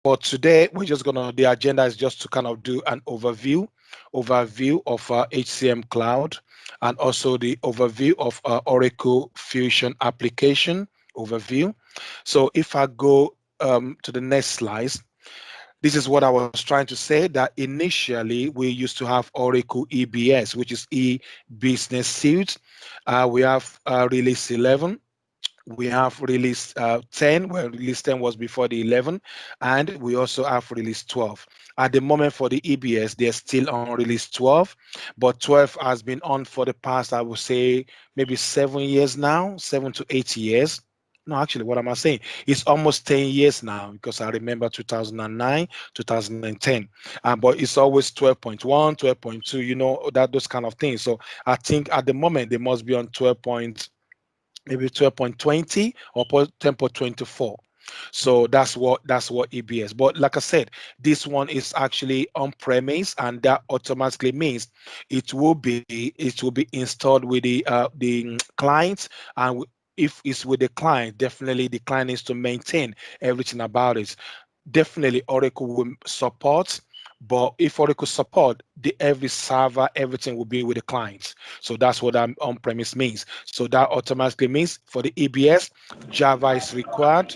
for today, the agenda is just to kind of do an overview of HCM Cloud, and also the overview of Oracle Fusion application overview. So if I go to the next slide, this is what I was trying to say, that initially we used to have Oracle EBS, which is e-business suite. We have release 11. We have release 10, where release 10 was before the 11, and we also have release 12. At the moment for the EBS, they're still on release 12, but 12 has been on for the past, I would say, maybe 7 years now, 7 to 8 years. No, actually, what am I saying? It's almost 10 years now, because I remember 2009, 2010. But it's always 12.1, 12.2, those kind of things. So I think at the moment they must be on 12 maybe 12.20 or 10.24. So that's what EBS. But like I said, this one is actually on premise, and that automatically means it will be installed with the client. And if it's with the client, definitely the client needs to maintain everything about it. Definitely Oracle will support, but if Oracle support, every server, everything will be with the clients. So that's what that on-premise means. So that automatically means for the EBS, Java is required.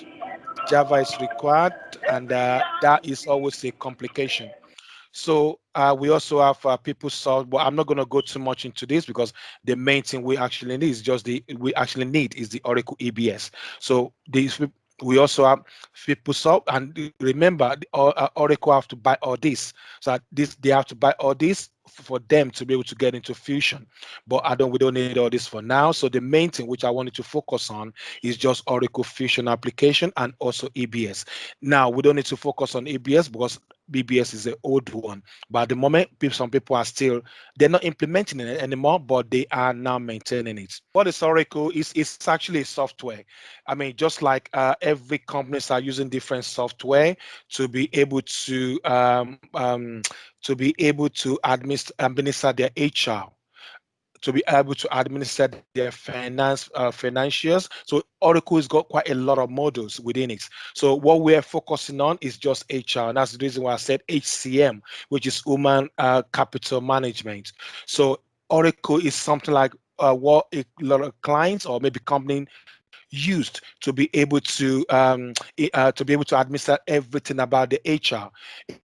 Java is required, and that is always a complication. So we also have PeopleSoft, but I'm not going to go too much into this, because the main thing we actually need is the Oracle EBS. So we also have PeopleSoft, and remember, Oracle have to buy all this. So they have to buy all this for them to be able to get into Fusion. But we don't need all this for now. So the main thing which I wanted to focus on is just Oracle Fusion application and also EBS. Now we don't need to focus on EBS because BBS is an old one, but at the moment, some people they're not implementing it anymore, but they are now maintaining it. What is Oracle? It's actually a software. I mean, just like every companies are using different software to be able to administer their HR, to be able to administer their financials. So Oracle has got quite a lot of models within it. So what we're focusing on is just HR, and that's the reason why I said HCM, which is Human Capital Management. So Oracle is something like what a lot of clients or maybe company used to be able to administer everything about the HR.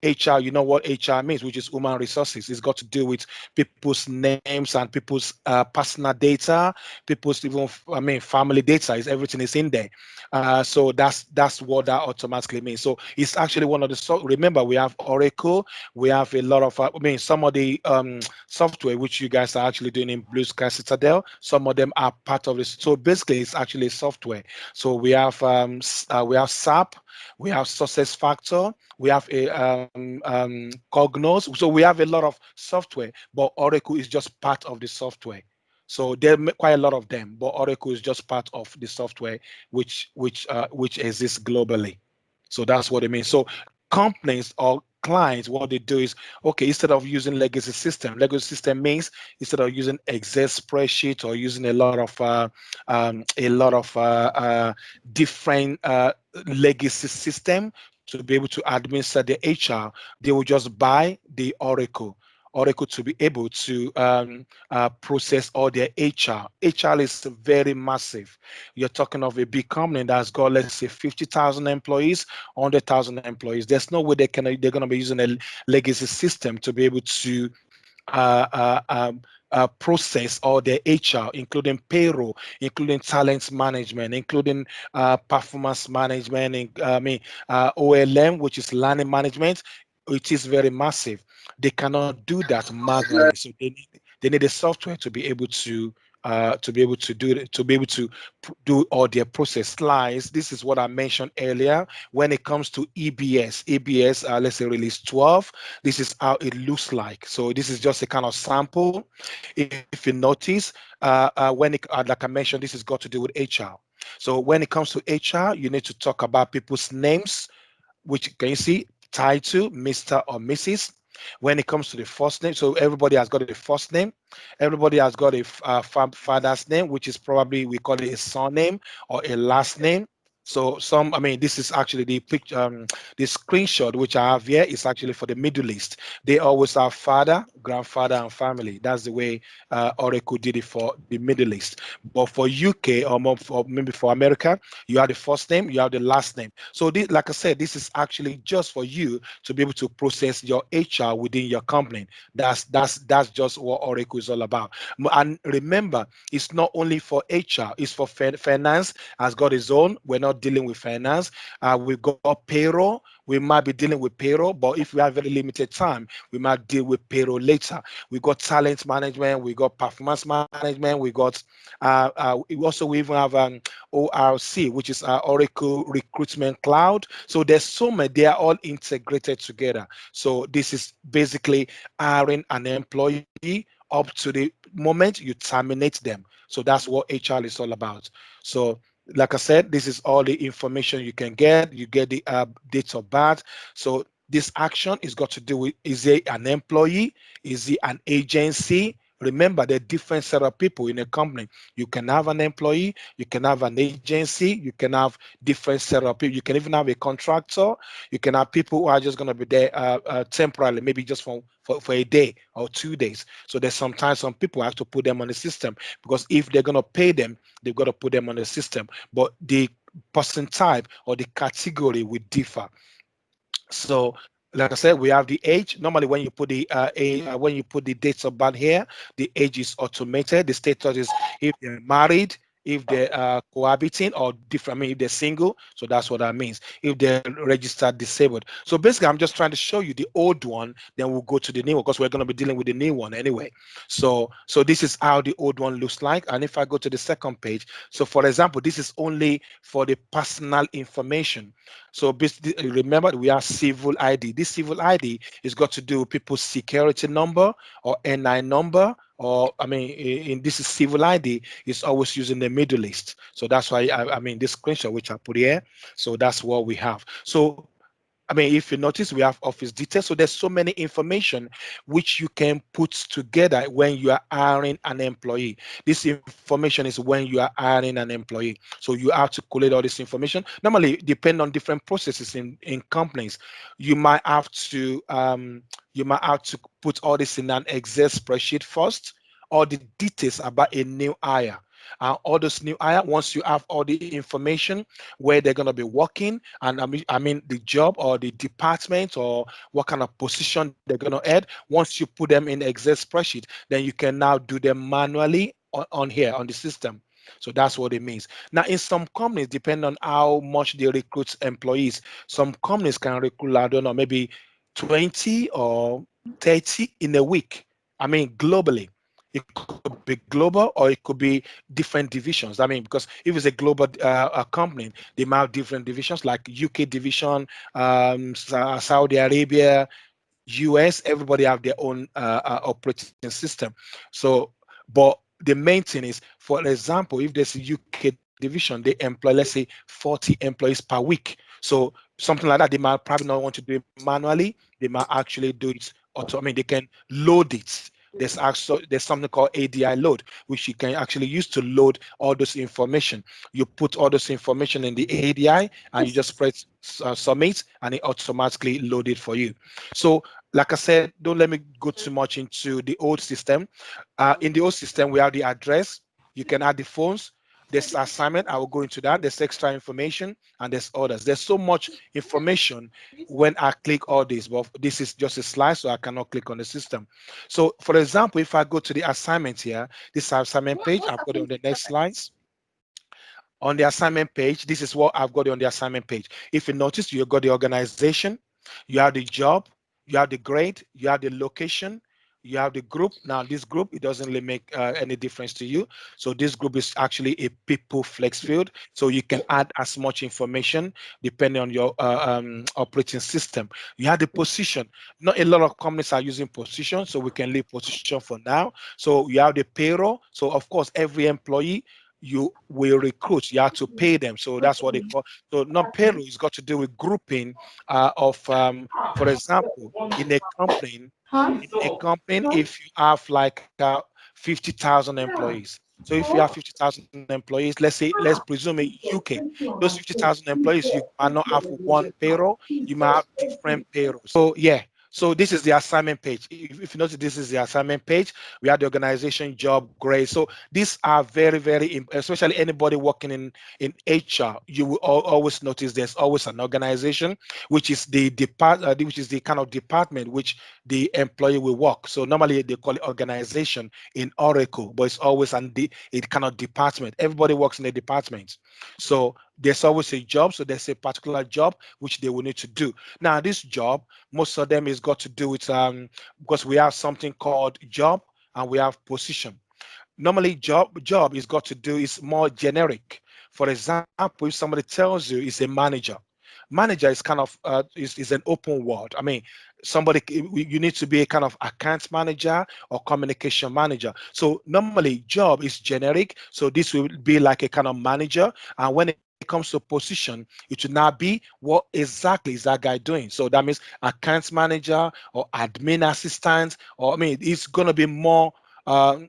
HR, you know what HR means, which is human resources. It's got to do with people's names and people's personal data, people's family data. Is everything is in there. So that's what that automatically means. So it's actually one of the remember, we have Oracle, we have a lot of some of the software which you guys are actually doing in Blue Sky Citadel. Some of them are part of this. So basically, it's actually software. So we have SAP, we have Success Factor, we have a Cognos. So we have a lot of software, but Oracle is just part of the software. So there are quite a lot of them, but Oracle is just part of the software which exists globally. So that's what it means. So companies or clients, what they do is, okay, instead of using legacy system means instead of using Excel spreadsheet or using a lot of different legacy system to be able to administer the HR, they will just buy the Oracle to be able to process all their HR. HR is very massive. You're talking of a big company that's got, let's say, 50,000 employees, 100,000 employees. There's no way they're going to be using a legacy system to be able to process all their HR, including payroll, including talent management, including performance management, OLM, which is learning management. It is very massive. They cannot do that manually, so they need a software to be able to do all their process slides. This is what I mentioned earlier. When it comes to EBS, let's say release 12, this is how it looks like. So this is just a kind of sample. If you notice, like I mentioned, this has got to do with HR. So when it comes to HR, you need to talk about people's names, which can you see title, Mr. or Mrs. When it comes to the first name, so everybody has got a first name, everybody has got a father's name, which is probably we call it a surname or a last name. So some, I mean, this is actually the picture, the screenshot which I have here is actually for the Middle East. They always have father, grandfather, and family. That's the way Oracle did it for the Middle East. But for UK or more for, maybe for America, you have the first name, you have the last name. So this, like I said, this is actually just for you to be able to process your HR within your company. That's just what Oracle is all about. And remember, it's not only for HR, it's for finance has got its own. We're not dealing with finance. We've got payroll. We might be dealing with payroll, but if we have very limited time, we might deal with payroll later. We got talent management. We got performance management. We got we even have ORC, which is Oracle Recruitment Cloud. So there's so many. They are all integrated together. So this is basically hiring an employee up to the moment you terminate them. So that's what HR is all about. So like I said, this is all the information you can get. You get the dates of birth. So this action is got to do with, is he an employee? Is he an agency? Remember, there are different set of people in a company. You can have an employee, you can have an agency, you can have different set of people. You can even have a contractor. You can have people who are just going to be there temporarily, maybe just for a day or 2 days. So there's sometimes some people have to put them on the system because if they're going to pay them, they've got to put them on the system. But the person type or the category will differ. So, like I said, we have the age. Normally, when you put when you put the dates of birth here, the age is automated. The status is if they're married, if they're cohabiting, or different. I mean, if they're single. So that's what that means. If they're registered disabled. So basically, I'm just trying to show you the old one. Then we'll go to the new one because we're going to be dealing with the new one anyway. So this is how the old one looks like. And if I go to the second page, so for example, this is only for the personal information. So basically, remember we have civil ID. This civil ID is got to do with people's security number or NI number, or I mean, in this is civil ID is always using the Middle East. So that's why I mean this screenshot which I put here. So that's what we have. So I mean, if you notice, we have office details. So there's so many information which you can put together when you are hiring an employee. This information is when you are hiring an employee. So you have to collect all this information. Normally, depend on different processes in companies. You might have to put all this in an Excel spreadsheet first, all the details about a new hire. All those new hire, once you have all the information where they're going to be working, and I mean the job or the department or what kind of position they're going to add, once you put them in Excel spreadsheet, then you can now do them manually on here on the system. So that's what it means. Now, in some companies, depending on how much they recruit employees, some companies can recruit, I don't know, maybe 20 or 30 in a week. I mean, globally. It could be global or it could be different divisions. I mean, because if it's a global company, they might have different divisions like UK division, Saudi Arabia, US. Everybody have their own operating system. So, but the main thing is, for example, if there's a UK division, they employ, let's say, 40 employees per week. So something like that, they might probably not want to do it manually. They might actually do it auto. I mean, they can load it. There's something called ADI load, which you can actually use to load all this information. You put all this information in the ADI and you just press submit, and it automatically load it for you. So, like I said, don't let me go too much into the old system. In the old system, we have the address. You can add the phones. There's assignment. I will go into that. There's extra information and there's others. There's so much information when I click all this, but this is just a slide, so I cannot click on the system. So, for example, if I go to the assignment here, this assignment page, I've got it on the next slides. On the assignment page, this is what I've got on the assignment page. If you notice, you've got the organization, you have the job, you have the grade, you have the location, you have the group. Now, this group, it doesn't really make any difference to you. So this group is actually a people flex field. So you can add as much information depending on your operating system. You have the position. Not a lot of companies are using position, so we can leave position for now. So you have the payroll. So of course, every employee you will recruit, you have to pay them. So that's what they call. So not payroll is got to do with grouping of, for example, in a company, if you have like 50,000 employees. So if you have 50,000 employees, let's presume in UK, those 50,000 employees, you might not have one payroll, you might have different payrolls. So yeah, so this is the assignment page. If you notice, this is the assignment page. We have the organization, job, grade. So these are very, especially anybody working in HR, you will always notice there's always an organization, which is which is the kind of department which the employee will work. So normally they call it organization in Oracle, but it's always a kind of department. Everybody works in a department. So there's always a job. So there's a particular job which they will need to do. Now, this job, most of them is got to do with because we have something called job and we have position. Normally, job is got to do is more generic. For example, if somebody tells you is a manager, manager is kind of is an open word. I mean, somebody you need to be a kind of account manager or communication manager. So normally job is generic, so this will be like a kind of manager, and when it comes to position, it should not be what exactly is that guy doing. So that means account manager or admin assistant, or I mean it's going to be more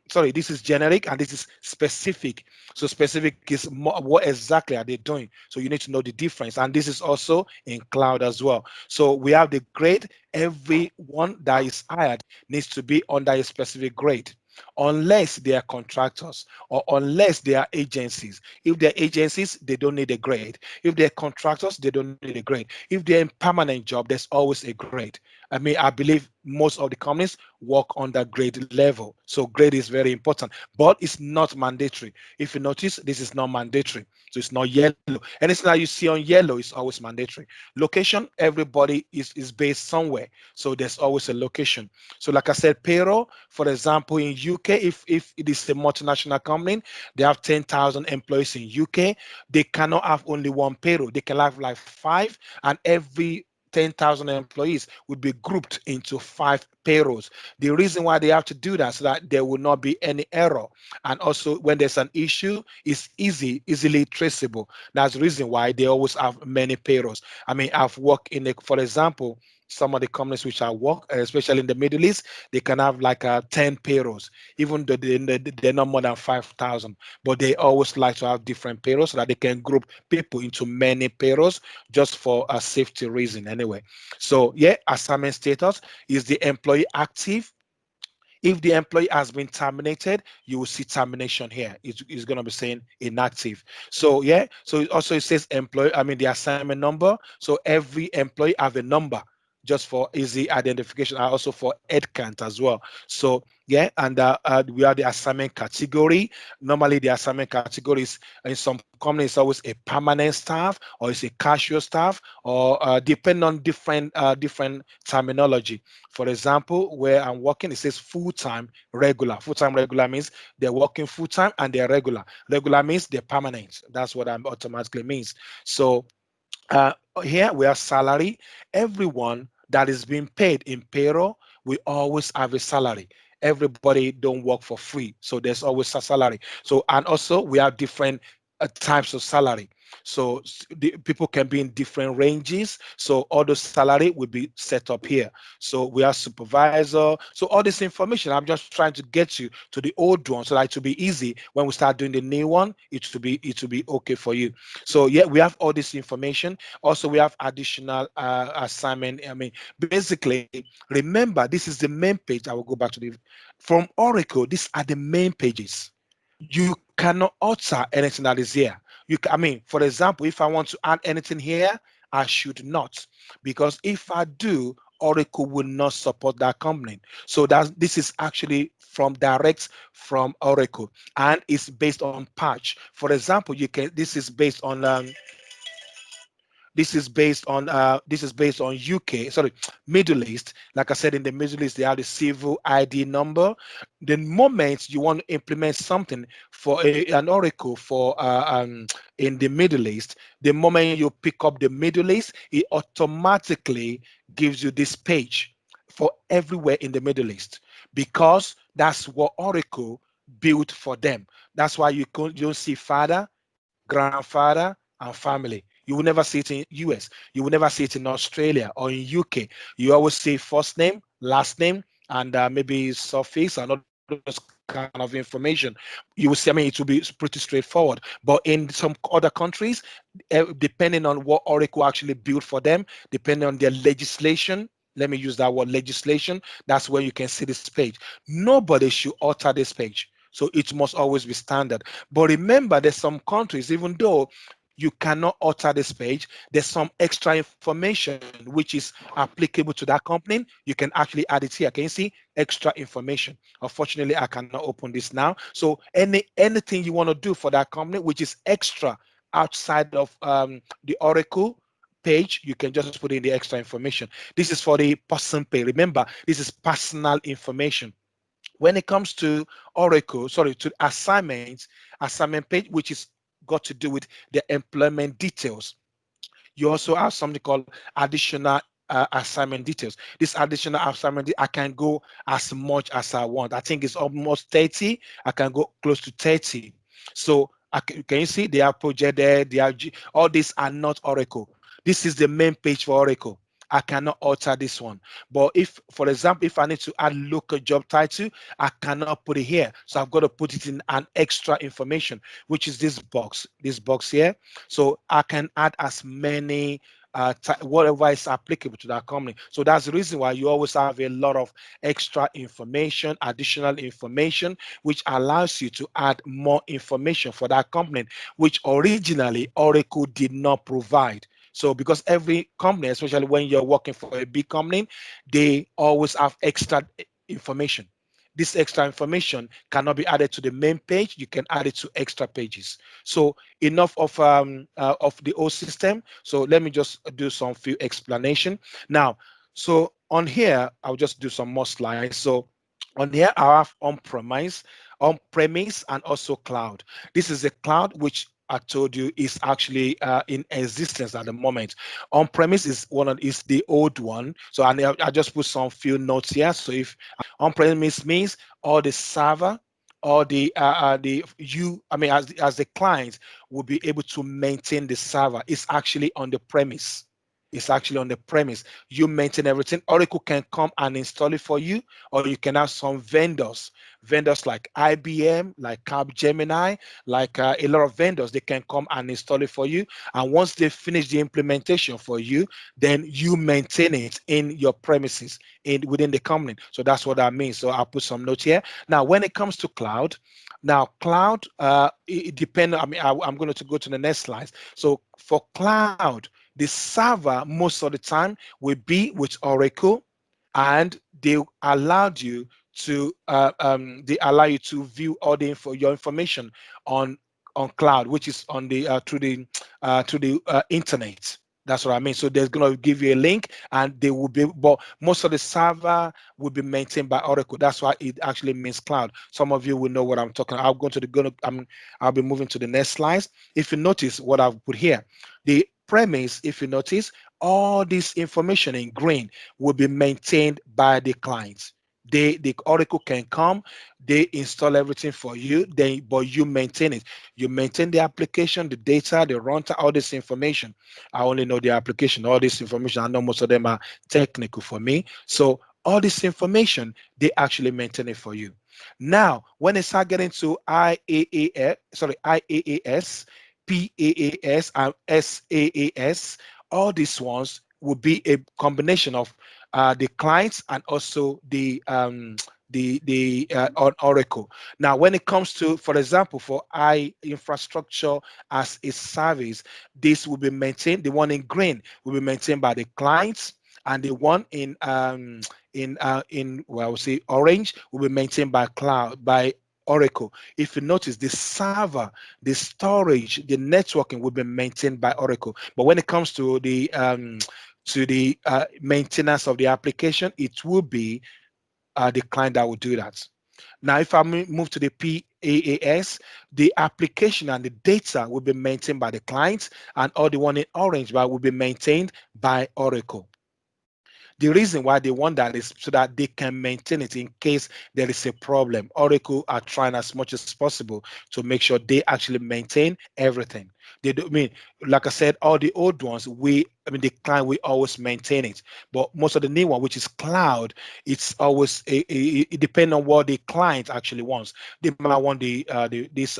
sorry, this is generic and this is specific. So specific is more, what exactly are they doing? So you need to know the difference. And this is also in cloud as well. So we have the grade. Everyone that is hired needs to be under a specific grade, unless they are contractors or unless they are agencies. If they're agencies, they don't need a grade. If they're contractors, they don't need a grade. If they're in permanent job, there's always a grade. I mean, I believe most of the companies work on the grade level. So grade is very important, but it's not mandatory. If you notice, this is not mandatory. So it's not yellow. Anything that you see on yellow is always mandatory. Location, everybody is based somewhere. So there's always a location. So like I said, payroll, for example, in UK, if it is a multinational company, they have 10,000 employees in UK, they cannot have only one payroll. They can have like five, and every 10,000 employees would be grouped into five payrolls. The reason why they have to do that so that there will not be any error. And also when there's an issue, it's easily traceable. That's the reason why they always have many payrolls. I mean, I've worked for example, some of the companies which I work, especially in the Middle East, they can have like 10 payrolls, even though they're not more than 5,000. But they always like to have different payrolls so that they can group people into many payrolls just for a safety reason anyway. So yeah, assignment status is the employee active. If the employee has been terminated, you will see termination here. It's going to be saying inactive. So yeah, so it says employee, I mean the assignment number. So every employee have a number just for easy identification, and also for head count as well. So yeah, and we have the assignment category. Normally the assignment category is in some companies always a permanent staff or it's a casual staff, or depending on different terminology. For example, where I'm working, it says full-time regular. Full-time regular means they're working full-time and they're regular. Regular means they're permanent. That's what I'm automatically means. So uh, here we have salary. Everyone that is being paid in payroll, we always have a salary. Everybody don't work for free, so there's always a salary. So and also we have different types of salary. So the people can be in different ranges. So all the salary will be set up here. So we have supervisor. So all this information, I'm just trying to get you to the old one so that it will be easy when we start doing the new one. It will be okay for you. So yeah, we have all this information. Also, we have additional assignment. I mean, basically, remember this is the main page. I will go back to the from Oracle. These are the main pages. You cannot alter anything that is here. I mean, for example, if I want to add anything here, I should not, because if I do, Oracle will not support that company. So this is actually from direct from Oracle, and it's based on patch. For example, this is based on UK, sorry, Middle East. Like I said, in the Middle East, they have the civil ID number. The moment you want to implement something for an Oracle for in the Middle East, the moment you pick up the Middle East, it automatically gives you this page for everywhere in the Middle East, because that's what Oracle built for them. That's why you don't see father, grandfather, and family. You will never see it in US. You will never see it in Australia or in UK. You always say first name, last name, and maybe suffix and other those kind of information, you will see, I mean, it will be pretty straightforward. But in some other countries, depending on what Oracle actually built for them, depending on their legislation, let me use that word legislation, that's where you can see this page. Nobody should alter this page. So it must always be standard. But remember, there's some countries, even though you cannot alter this page, there's some extra information which is applicable to that company. You can actually add it here. Can you see extra information? Unfortunately, I cannot open this now. So anything you want to do for that company which is extra outside of the Oracle page, you can just put in the extra information. This is for the person pay. Remember, this is personal information. When it comes to Oracle, sorry, to assignment page, which is got to do with the employment details. You also have something called additional assignment details. This additional assignment, I can go as much as I want. I think it's almost 30. I can go close to 30. So can you see they are projected, they are all these are not Oracle. This is the main page for Oracle. I cannot alter this one. But if, for example, if I need to add local job title, I cannot put it here. So I've got to put it in an extra information, which is this box here. So I can add as many whatever is applicable to that company. So that's the reason why you always have a lot of extra information, additional information, which allows you to add more information for that company, which originally Oracle did not provide. So because every company, especially when you're working for a big company, they always have extra information. This extra information cannot be added to the main page. You can add it to extra pages. So enough of the old system. So let me just do some few explanation now. So on here, I'll just do some more slides. So on here, I have on-premise, and also cloud. This is a cloud which I told you is actually in existence at the moment. On-premise is the old one. So I just put some few notes here. So if on-premise means all the server, all the you, I mean, as the client will be able to maintain the server. It's actually on the premise. It's actually on the premise. You maintain everything. Oracle can come and install it for you, or you can have some vendors like IBM, like Capgemini, like a lot of vendors. They can come and install it for you. And once they finish the implementation for you, then you maintain it in your premises within the company. So that's what that means. So I'll put some notes here. Now, when it comes to cloud, it depends. I mean, I'm going to go to the next slide. So for cloud, the server most of the time will be with Oracle, and they allowed you to view all the your information on cloud, which is on the through the internet. That's what I mean. So there's going to give you a link, and they will be, but most of the server will be maintained by Oracle. That's why it actually means cloud. Some of you will know what I'm talking about. I'll be moving to the next slides. If you notice what I've put here, the premise, if you notice, all this information in green will be maintained by the clients. The Oracle can come, they install everything for you, but you maintain it. You maintain the application, the data, the runtime, all this information. I only know the application, all this information. I know most of them are technical for me. So all this information, they actually maintain it for you. Now, when they start getting to IaaS, PaaS, and SaaS, all these ones will be a combination of the clients and also on Oracle. Now, when it comes to, for example, for infrastructure as a service, this will be maintained. The one in green will be maintained by the clients, and the one well, we'll say orange will be maintained by Oracle. If you notice, the server, the storage, the networking will be maintained by Oracle. But when it comes to the maintenance of the application, it will be the client that will do that. Now, if I move to the PaaS, the application and the data will be maintained by the clients, and all the one in orange will be maintained by Oracle. The reason why they want that is so that they can maintain it in case there is a problem. Oracle are trying as much as possible to make sure they actually maintain everything. They do, I mean, like I said, all the old ones, the client we always maintain it. But most of the new one, which is cloud, it's always it depends on what the client actually wants. They might want this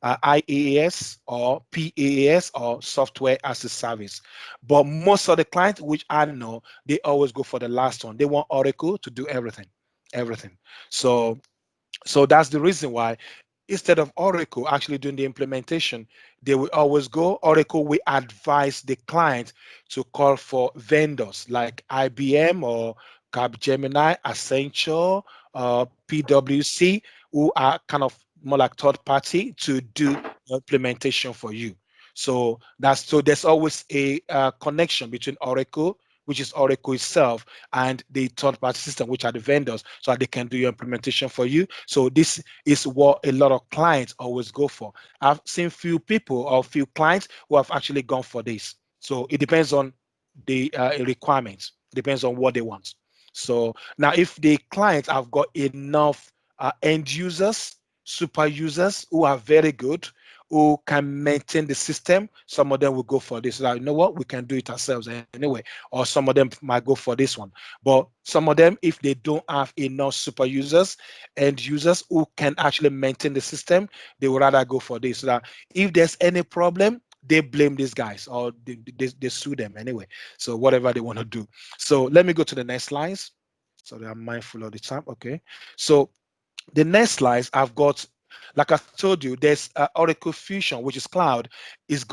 IaaS or PaaS or software as a service. But most of the clients, which I know, they always go for the last one. They want Oracle to do everything, everything. So that's the reason why instead of Oracle actually doing the implementation, they will always go. Oracle will advise the client to call for vendors like IBM or Capgemini, Accenture, PwC, who are kind of more like third party to do implementation for you. So there's always a connection between Oracle, which is Oracle itself, and the third party system, which are the vendors, so that they can do your implementation for you. So this is what a lot of clients always go for. I've seen few people or few clients who have actually gone for this. So it depends on the requirements, depends on what they want. So now if the clients have got enough end users, super users who are very good, who can maintain the system, some of them will go for this. Like, you know what, we can do it ourselves anyway. Or some of them might go for this one. But some of them, if they don't have enough super users and users who can actually maintain the system, they would rather go for this. So that if there's any problem, they blame these guys or they sue them anyway. So whatever they want to do. So let me go to the next slides. So I'm mindful of the time. Okay. So the next slides I've got, like I told you, there's Oracle Fusion, which is cloud, is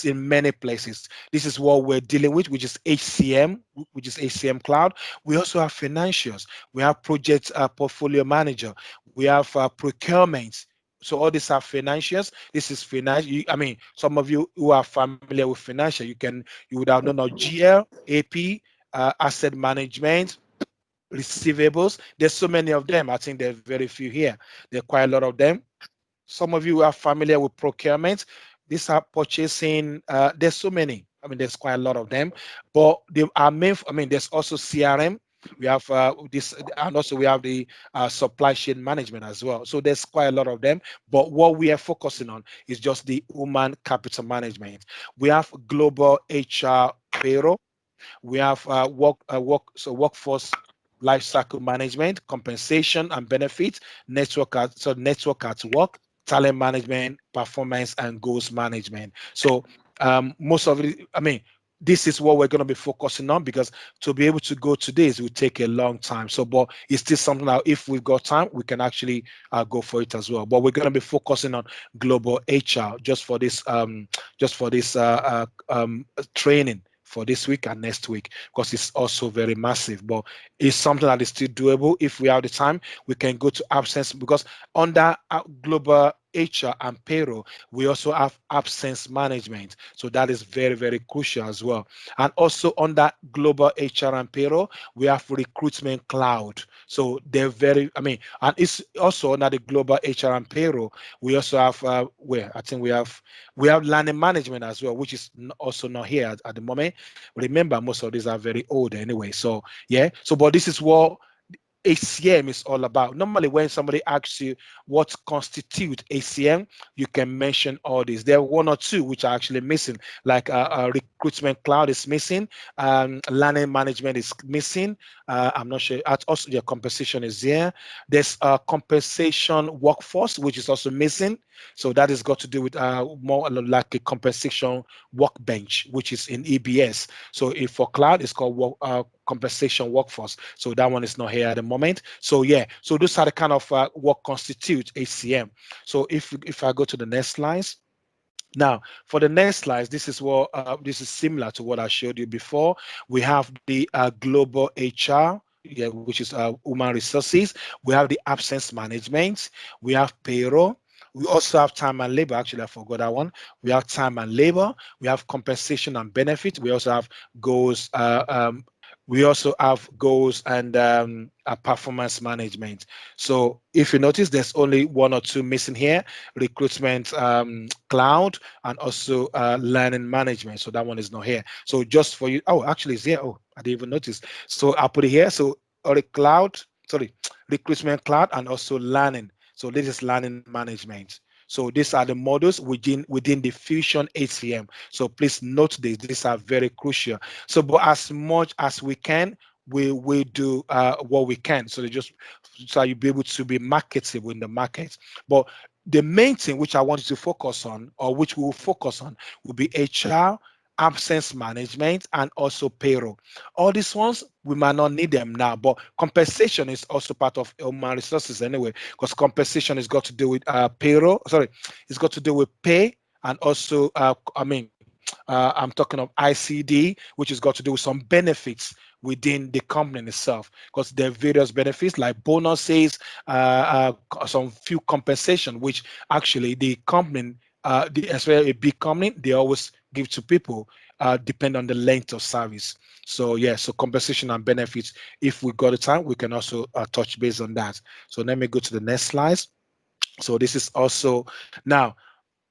in many places. This is what we're dealing with, which is HCM, which is HCM Cloud. We also have financials. We have project portfolio manager. We have procurement. So all these are financials. This is finance. I mean, some of you who are familiar with financial, you would have known of GL, AP, asset management, receivables. There's so many of them. I think there's very few here. There are quite a lot of them. Some of you are familiar with procurement. These are purchasing. There's so many. I mean, there's quite a lot of them. But they are main. I mean, there's also CRM. We have this, and also we have the supply chain management as well. So there's quite a lot of them. But what we are focusing on is just the human capital management. We have global HR payroll. We have workforce lifecycle management, compensation and benefits, network at work, talent management, performance and goals management. So most of it, I mean, this is what we're going to be focusing on, because to be able to go to this will take a long time. So, but it's still something that if we've got time, we can actually go for it as well. But we're going to be focusing on global HR just for this training for this week and next week, because it's also very massive. But it's something that is still doable. If we have the time, we can go to absence, because under global HR and payroll, we also have absence management. So that is very, very crucial as well. And also under global HR and payroll, we have recruitment cloud. So they're very, I mean, and it's also under the global HR and payroll, we also have where I think we have learning management as well, which is also not here at the moment. Remember, most of these are very old anyway. So yeah. So but this is what HCM is all about. Normally, when somebody asks you what constitutes HCM, you can mention all these. There are one or two which are actually missing, like recruitment cloud is missing, learning management is missing. I'm not sure. Also, your compensation is there. There's a compensation workforce, which is also missing. So that has got to do with more like a compensation workbench, which is in EBS. So if for cloud, it's called compensation workforce. So that one is not here at the moment. So yeah, so those are the kind of what constitutes HCM. So if I go to the next slides. Now, for the next slides, this is what this is similar to what I showed you before. We have the global HR, yeah, which is human resources. We have the absence management. We have payroll. We also have time and labor. Actually, I forgot that one. We have time and labor. We have compensation and benefit. We also have goals. We also have goals and performance management. So if you notice, there's only one or two missing here: recruitment cloud and also learning management. So that one is not here. So just for you, oh, actually it's here. Oh, I didn't even notice. So I'll put it here. So or cloud, sorry, recruitment cloud and also learning. So this is learning management. So these are the models within the Fusion HCM. So please note this. These are very crucial. So, but as much as we can, we will do what we can. So they just so you'll be able to be marketable in the market. But the main thing which I want you to focus on, or which we will focus on, will be HR, absence management, and also payroll. All these ones we might not need them now, but compensation is also part of human resources anyway, because compensation has got to do with payroll. Sorry, it's got to do with pay, and also I'm talking of ICD, which has got to do with some benefits within the company itself, because there are various benefits like bonuses, some few compensation, which actually the company, especially a big company, they always give to people, depend on the length of service. So yeah, so compensation and benefits. If we got the time, we can also touch base on that. So let me go to the next slide. So this is also now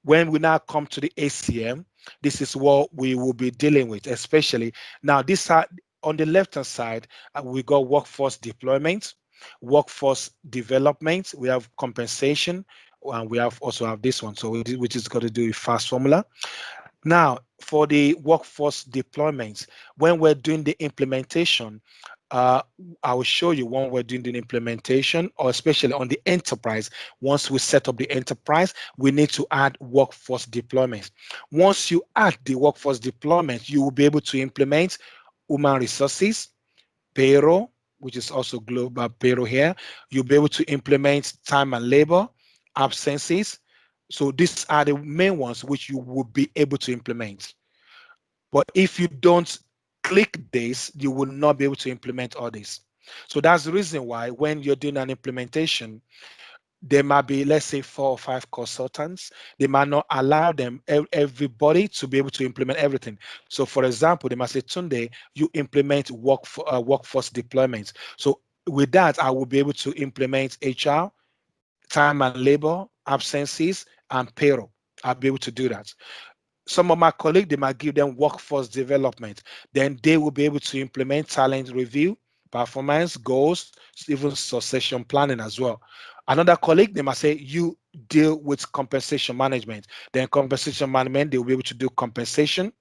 when we now come to the HCM, this is what we will be dealing with, especially now. This are on the left hand side, we got workforce deployment, workforce development. We have compensation, and we have also have this one. So which is got to do with fast formula. Now, for the workforce deployments, when we're doing the implementation, uh, I will show you when we're doing the implementation, or especially on the enterprise. Once we set up the enterprise, we need to add workforce deployments. Once you add the workforce deployment, you will be able to implement human resources, payroll, which is also global payroll here. You'll be able to implement time and labor, absences. So these are the main ones which you will be able to implement. But if you don't click this, you will not be able to implement all this. So that's the reason why when you're doing an implementation, there might be, let's say, 4 or 5 consultants. They might not allow them everybody to be able to implement everything. So for example, they might say, Tunde, you implement workforce deployment. So with that, I will be able to implement HR, time and labor, absences, and payroll. I'll be able to do that. Some of my colleagues, they might give them workforce development. Then they will be able to implement talent review, performance goals, even succession planning as well. Another colleague, they might say, you deal with compensation management. Then compensation management, they will be able to do compensation,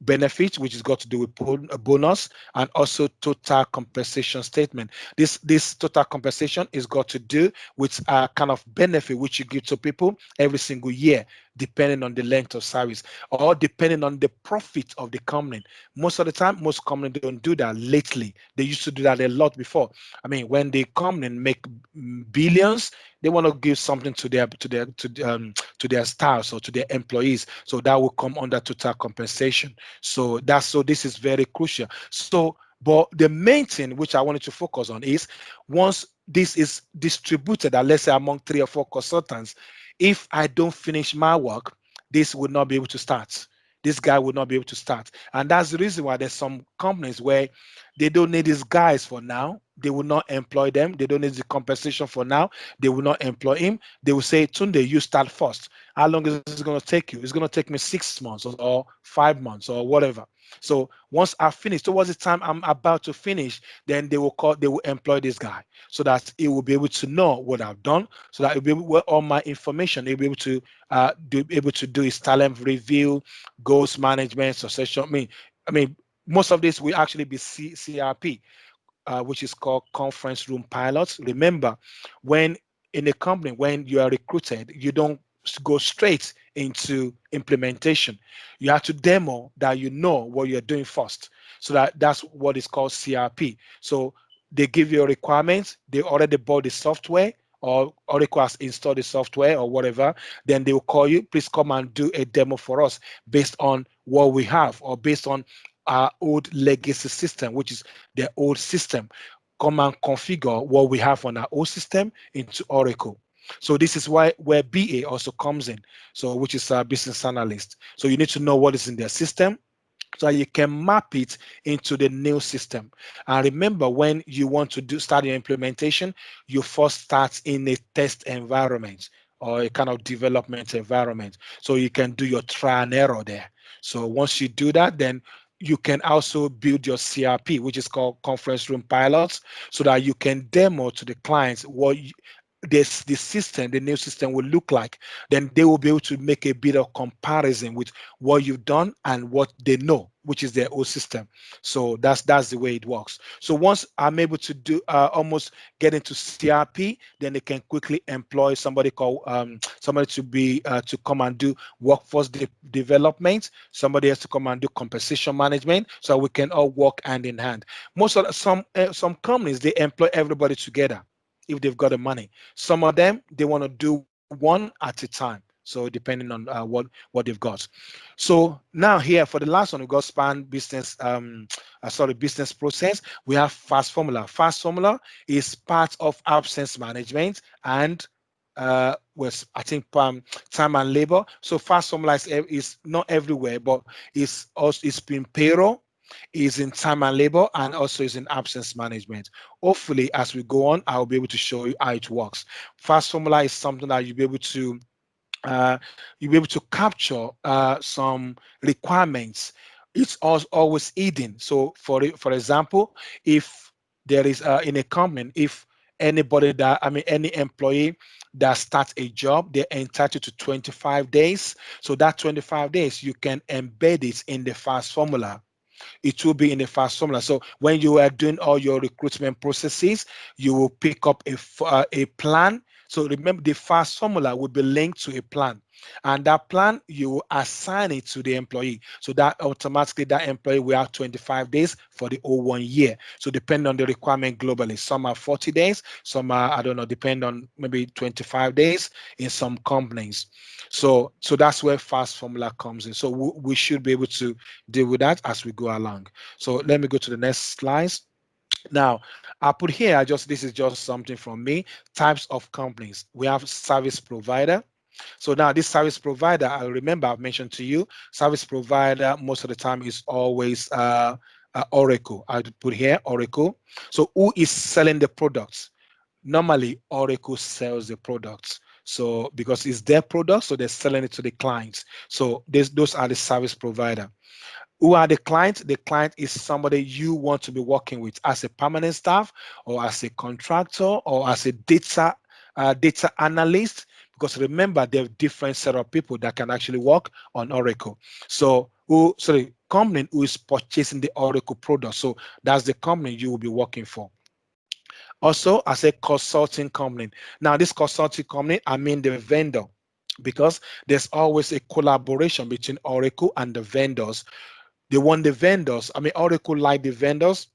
benefit, which has got to do with bonus, and also total compensation statement. This total compensation is got to do with a kind of benefit which you give to people every single year, depending on the length of service or depending on the profit of the company. Most of the time, most companies don't do that lately. They used to do that a lot before. I mean, when the company make billions, they want to give something to their staffs or to their employees. So that will come under total compensation. So this is very crucial. So, but the main thing which I wanted to focus on is once this is distributed, let's say among 3 or 4 consultants, if I don't finish my work, this would not be able to start. This guy would not be able to start. And that's the reason why there's some companies where they don't need these guys for now. They will not employ them. They don't need the compensation for now. They will not employ him. They will say, Tunde, you start first. How long is this going to take you? It's going to take me 6 months or 5 months or whatever. So once I finish, towards the time I'm about to finish, then they will employ this guy so that he will be able to know what I've done, so that it'll be where all my information, he'll be able to do his talent review, goals management, succession. I mean, most of this will actually be CRP, which is called conference room pilots. Remember, when in a company, when you are recruited, you don't go straight into implementation. You have to demo that you know what you're doing first. So that's what is called CRP. So they give you requirements. They already bought the software, or Oracle has installed the software or whatever. Then they will call you, please come and do a demo for us based on what we have, or based on our old legacy system, which is their old system. Come and configure what we have on our old system into Oracle. So this is where BA also comes in. So which is a business analyst. So you need to know what is in their system, so you can map it into the new system. And remember, when you want to start your implementation, you first start in a test environment or a kind of development environment. So you can do your trial and error there. So once you do that, then you can also build your CRP, which is called conference room pilots, so that you can demo to the clients the system, the new system will look like. Then they will be able to make a bit of comparison with what you've done and what they know, which is their old system. So that's the way it works. So once I'm able to do almost get into CRP, then they can quickly employ somebody to be to come and do workforce development. Somebody has to come and do compensation management, so we can all work hand in hand. Some companies, they employ everybody together if they've got the money. Some of them, they want to do one at a time. So depending on what they've got. So now here for the last one, we got span business. Business process. We have fast formula. Fast formula is part of absence management and was I think time and labor. So fast formula is not everywhere, but it's been payroll, is in time and labor, and also is in absence management. Hopefully, as we go on, I'll be able to show you how it works. Fast formula is something that uh, you'll be able to capture some requirements. It's always hidden. So, for example, if there is in a company, if any employee that starts a job, they're entitled to 25 days. So that 25 days, you can embed it in the fast formula. It will be in a fast formula. So when you are doing all your recruitment processes, you will pick up a plan. So remember, the fast formula will be linked to a plan, and that plan you will assign it to the employee. So that automatically that employee will have 25 days for the whole 1 year. So depending on the requirement globally, some are 40 days, some are, I don't know, depend on maybe 25 days in some companies. So that's where fast formula comes in. So we should be able to deal with that as we go along. So let me go to the next slide. Now, I put here, this is just something from me. Types of companies. We have service provider. So now this service provider, I remember I've mentioned to you, service provider most of the time is always Oracle. I put here Oracle. So who is selling the products? Normally, Oracle sells the products. So because it's their product, so they're selling it to the clients. So those are the service provider. Who are the clients? The client is somebody you want to be working with as a permanent staff or as a contractor or as a data analyst. Because remember, there are different set of people that can actually work on Oracle. So the company who is purchasing the Oracle product. So that's the company you will be working for. Also, as a consulting company. Now, this consulting company, I mean the vendor, because there's always a collaboration between Oracle and the vendors. They want the vendors, Oracle like the vendors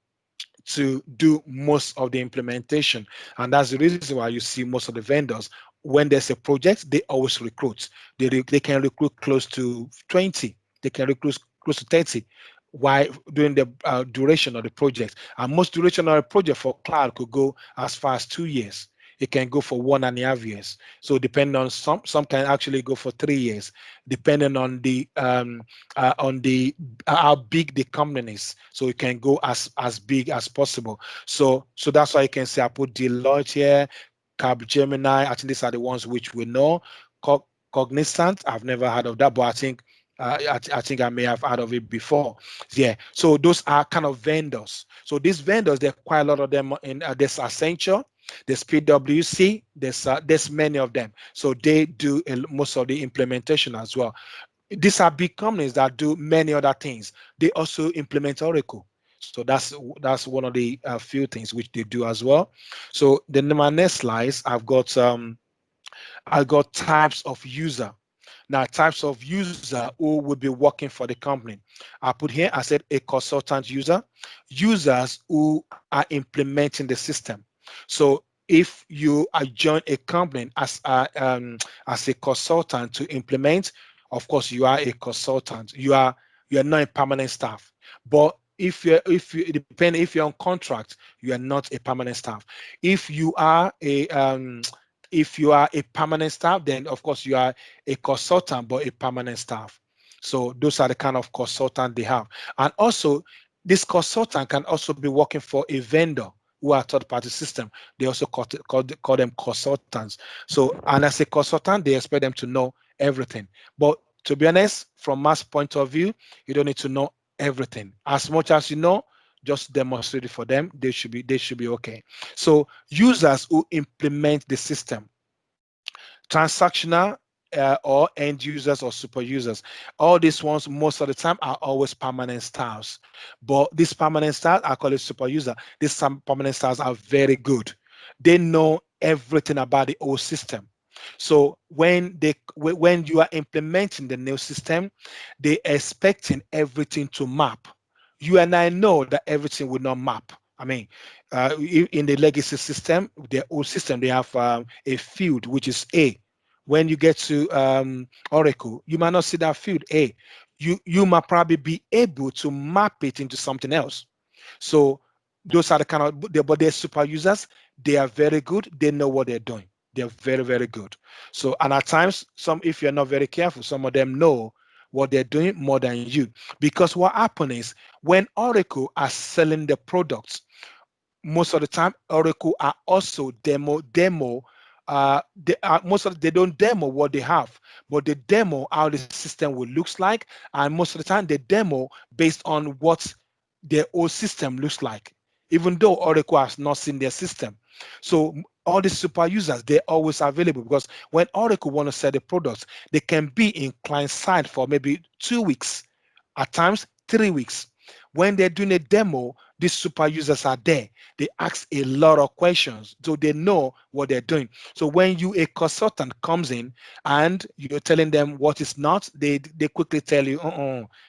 to do most of the implementation. And that's the reason why you see most of the vendors, when there's a project, they always recruit. They can recruit close to 20, they can recruit close to 30 while during the duration of the project. And most duration of a project for cloud could go as far as 2 years. It can go for 1.5 years. So depending on some can actually go for 3 years, depending on the how big the company is. So it can go as big as possible. So that's why you can say I put Deloitte here, Capgemini. I think these are the ones which we know. Cognizant, I've never heard of that, but I think I think I may have heard of it before. Yeah. So those are kind of vendors. So these vendors, there are quite a lot of them in there's Accenture, there's PwC, there's many of them. So they do most of the implementation as well. These are big companies that do many other things. They also implement Oracle. So that's one of the few things which they do as well. So then my next slides, I've got types of user. Now, types of user who will be working for the company. I put here, I said a consultant user, users who are implementing the system. So if you are join a company as a consultant to implement, of course you are a consultant. You are not a permanent staff. But if you're on contract, you are not a permanent staff. If you are a permanent staff, then of course you are a consultant, but a permanent staff. So those are the kind of consultant they have. And also, this consultant can also be working for a vendor who are third-party system. They also call them consultants. So, and as a consultant, they expect them to know everything. But to be honest, from mass point of view, you don't need to know everything. As much as you know, just demonstrate it for them. They should be okay. So users who implement the system, transactional or end users or super users. All these ones most of the time are always permanent styles. But these permanent styles are called super user. These some permanent styles are very good. They know everything about the old system. So when you are implementing the new system, they expecting everything to map. You and I know that everything will not map. I mean, in the legacy system, the old system, they have a field which is A. When you get to Oracle, you might not see that field A. You might probably be able to map it into something else. So those are the kind of, but they're super users. They are very good. They know what they're doing. They're very, very good. So, and at times, if you're not very careful, some of them know what they're doing more than you. Because what happens is when Oracle are selling the products, most of the time Oracle are also demo they don't demo what they have, but they demo how the system will looks like, and most of the time they demo based on what their old system looks like, even though Oracle has not seen their system. So all the super users, they're always available, because when Oracle want to sell the products, they can be in client side for maybe 2 weeks, at times 3 weeks. When they're doing a demo, these super users are there. They ask a lot of questions, so they know what they're doing. So when you a consultant comes in and you're telling them what is not, they quickly tell you,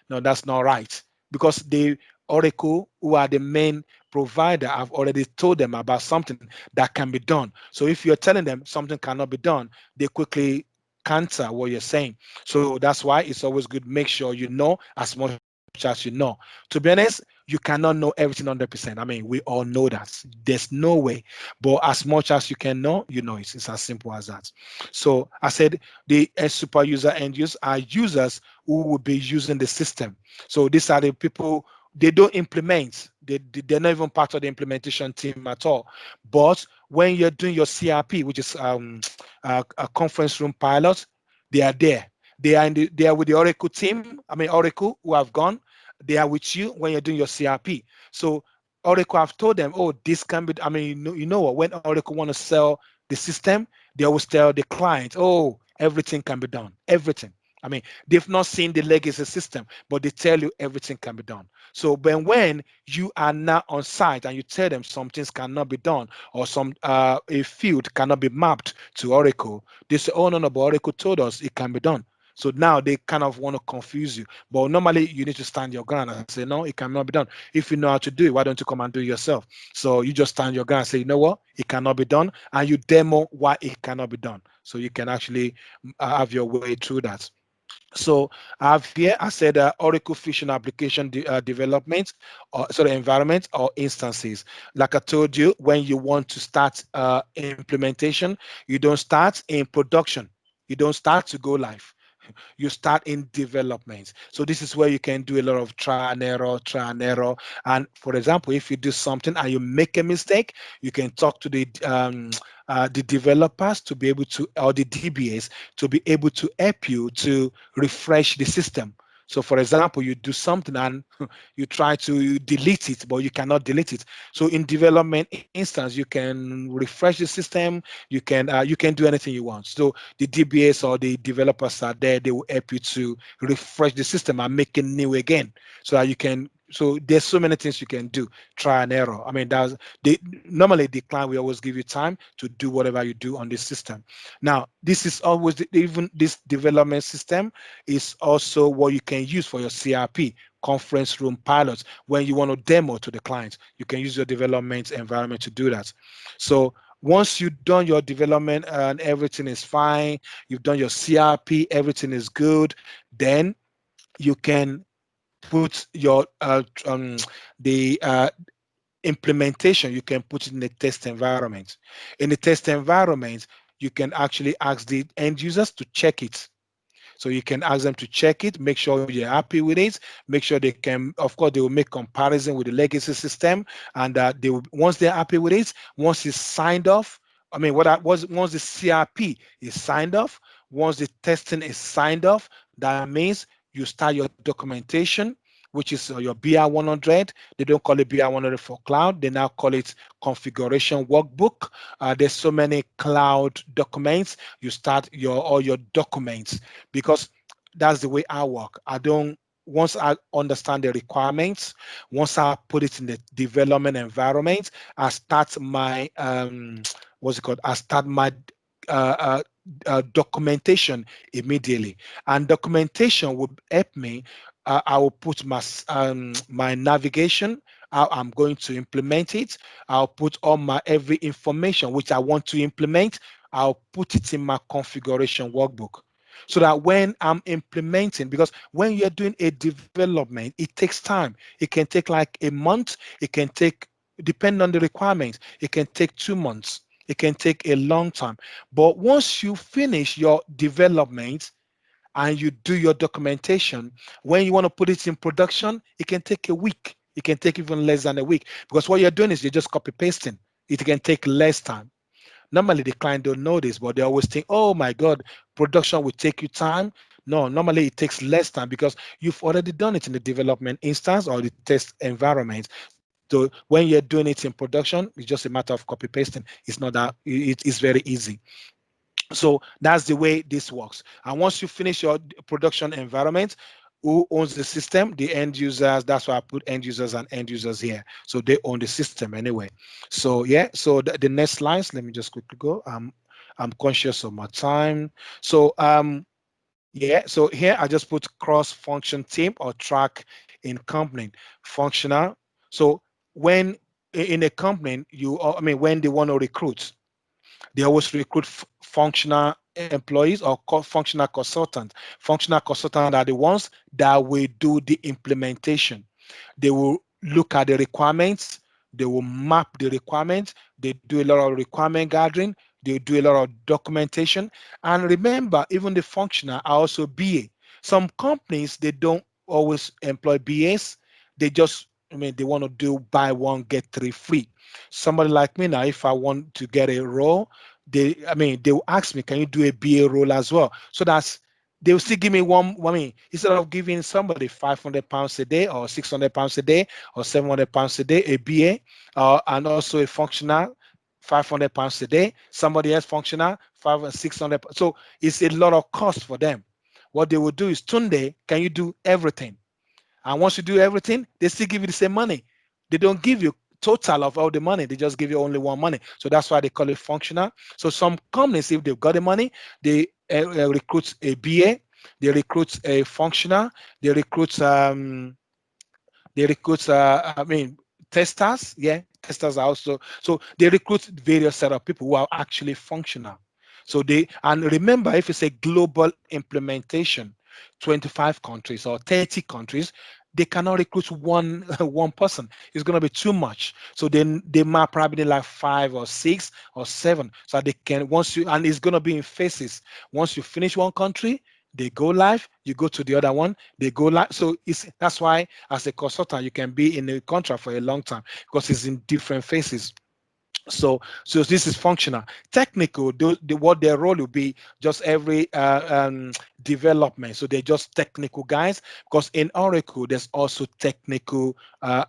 no, that's not right, because they Oracle, who are the main provider, have already told them about something that can be done. So if you're telling them something cannot be done, they quickly counter what you're saying. So that's why it's always good, make sure you know as much as you know. To be honest, you cannot know everything 100%. I mean, we all know that. There's no way. But as much as you can know, you know it. It's as simple as that. So I said the super user end users are users who will be using the system. So these are the people, they don't implement. They're not even part of the implementation team at all. But when you're doing your CRP, which is a conference room pilot, they are there. They are with the Oracle team. I mean, Oracle who have gone, they are with you when you're doing your CRP. So Oracle have told them, oh, this can be. I mean, you know what? When Oracle want to sell the system, they always tell the client, oh, everything can be done. Everything. I mean, they've not seen the legacy system, but they tell you everything can be done. So when you are now on site and you tell them some things cannot be done, or some a field cannot be mapped to Oracle, they say, oh, no, but Oracle told us it can be done. So now they kind of want to confuse you. But normally you need to stand your ground and say, no, it cannot be done. If you know how to do it, why don't you come and do it yourself? So you just stand your ground and say, you know what, it cannot be done, and you demo why it cannot be done. So you can actually have your way through that. So I've here, I said Oracle Fusion application development, or sorry, environment or instances. Like I told you, when you want to start implementation, you don't start in production. You don't start to go live. You start in development. So this is where you can do a lot of try and error, try and error. And for example, if you do something and you make a mistake, you can talk to the developers to be able to, or the DBAs to be able to help you to refresh the system. So for example, you do something and you try to delete it, but you cannot delete it. So in development instance, you can refresh the system. You can do anything you want. So the DBAs or the developers are there. They will help you to refresh the system and make it new again, so that you can. So there's so many things you can do. Try and error. I mean, normally the client will always give you time to do whatever you do on this system. Now, this is always even this development system is also what you can use for your CRP, conference room pilots. When you want to demo to the client, you can use your development environment to do that. So once you've done your development and everything is fine, you've done your CRP, everything is good, then you can put your the implementation, you can put it in a test environment. In the test environment, you can actually ask the end users to check it. So you can ask them to check it, make sure you're happy with it, make sure they can, of course, they will make comparison with the legacy system, and they will, once they're happy with it, once it's signed off, I mean, once the CRP is signed off, once the testing is signed off, that means you start your documentation, which is your BR 100. They don't call it BR 100 for cloud. They now call it configuration workbook. There's so many cloud documents. You start all your documents, because that's the way I work. I don't Once I understand the requirements, once I put it in the development environment, I start my what's it called? I start my uh, uh, documentation immediately, and documentation will help me. I will put my navigation, how I'm going to implement it. I'll put all my every information which I want to implement. I'll put it in my configuration workbook, so that when I'm implementing, because when you're doing a development, it takes time. It can take like a month. It can take, depending on the requirements, it can take 2 months. It can take a long time. But once you finish your development and you do your documentation, when you want to put it in production, it can take a week. It can take even less than a week, because what you're doing is you're just copy pasting. It can take less time. Normally, the client don't know this, but they always think, oh my God, production will take you time. No, normally it takes less time, because you've already done it in the development instance or the test environment. So when you're doing it in production, it's just a matter of copy pasting. It's not that, it's very easy. So that's the way this works. And once you finish your production environment, who owns the system? The end users. That's why I put end users and end users here. So they own the system anyway. So yeah, so the next slides, let me just quickly go. I'm conscious of my time. So yeah, so here I just put cross-function team or track in company functional. So when in a company, when they want to recruit, they always recruit functional employees or functional consultants. Functional consultants are the ones that will do the implementation. They will look at the requirements. They will map the requirements. They do a lot of requirement gathering. They do a lot of documentation. And remember, even the functional are also BA. Some companies, they don't always employ BAs. They just, they want to do buy one, get three free. Somebody like me now, if I want to get a role, they will ask me, can you do a BA role as well? So they will still give me one. Instead of giving somebody £500 a day or £600 a day or £700 a day, a BA, and also a functional, £500 a day, somebody else functional, 500 and 600. So it's a lot of cost for them. What they will do is, Tunde, can you do everything? And once you do everything, they still give you the same money. They don't give you total of all the money. They just give you only one money. So that's why they call it functional. So some companies, if they've got the money, they recruit a BA, they recruit a functional, they recruit testers. Yeah, testers are also, so they recruit various set of people who are actually functional. So and remember, if it's a global implementation, 25 countries or 30 countries, they cannot recruit one one person. It's going to be too much. So then they might probably like 5 or 6 or 7, so they can, and it's going to be in phases. Once you finish one country, they go live, you go to the other one, they go live. So that's why as a consultant, you can be in a contract for a long time, because it's in different phases. So this is functional. Technical, what their role will be, just every development. So they're just technical guys, because in Oracle there's also technical